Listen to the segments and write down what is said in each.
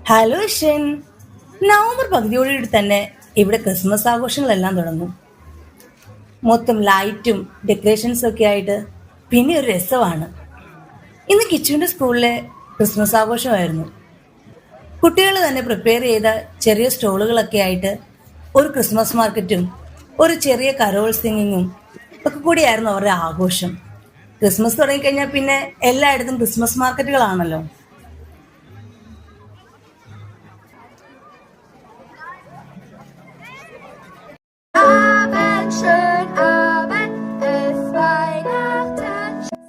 Hello ഷൻ. November പകുതിയോടുകൂടി തന്നെ ഇവിടെ ക്രിസ്മസ് ആഘോഷങ്ങളെല്ലാം തുടങ്ങും. മൊത്തം ലൈറ്റും ഡെക്കറേഷൻസും ഒക്കെ ആയിട്ട് പിന്നെ ഒരു രസമാണ്. ഇന്ന് കിച്ചുവിന്റെ സ്കൂളിലെ ക്രിസ്മസ് ആഘോഷമായിരുന്നു. കുട്ടികൾ തന്നെ പ്രിപ്പയർ ചെയ്ത ചെറിയ സ്റ്റോളുകളൊക്കെ ആയിട്ട് ഒരു ക്രിസ്മസ് മാർക്കറ്റും ഒരു ചെറിയ കരോൾ സിംഗിങ്ങും ഒക്കെ കൂടിയായിരുന്നു അവരുടെ ആഘോഷം. ക്രിസ്മസ് തുടങ്ങിക്കഴിഞ്ഞാൽ പിന്നെ എല്ലായിടത്തും Christmas മാർക്കറ്റുകളാണല്ലോ. Abend, schön Abend, es Weihnachten. Sie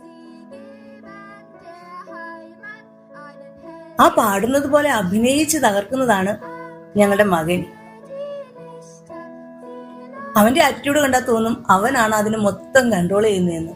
geben der Heimat einen Held. ആ പാടുന്നത് പോലെ അഭിനയിച്ച് തകർക്കുന്നതാണ് ഞങ്ങളുടെ മകൻ. അവന്റെ ആറ്റിറ്റ്യൂഡ് കണ്ടാൽ തോന്നും അവനാണ് അതിന് മൊത്തം കൺട്രോൾ ചെയ്യുന്നതെന്ന്.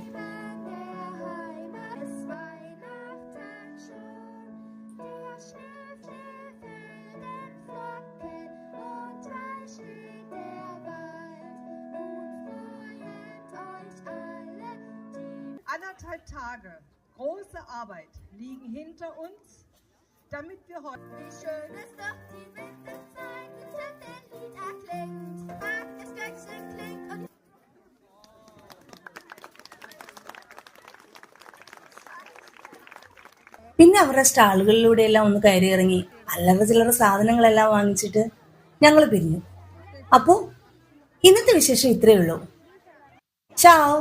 Anderthalb Tage große Arbeit liegen hinter uns, damit wir heute. Wie schön ist doch die Winterzeit, wie schön der Lied erklingt. Mag das Glöckchen klingt und പിന്നെ അവരുടെ സ്റ്റാളുകളിലൂടെ എല്ലാം ഒന്ന് കയറി ഇറങ്ങി അല്ലറ ചില്ലറ സാധനങ്ങളെല്ലാം വാങ്ങിച്ചിട്ട് ഞങ്ങൾ പിരിഞ്ഞു. അപ്പോ ഇന്നത്തെ വിശേഷം ഇത്രയേ ഉള്ളൂ. ചാവ്.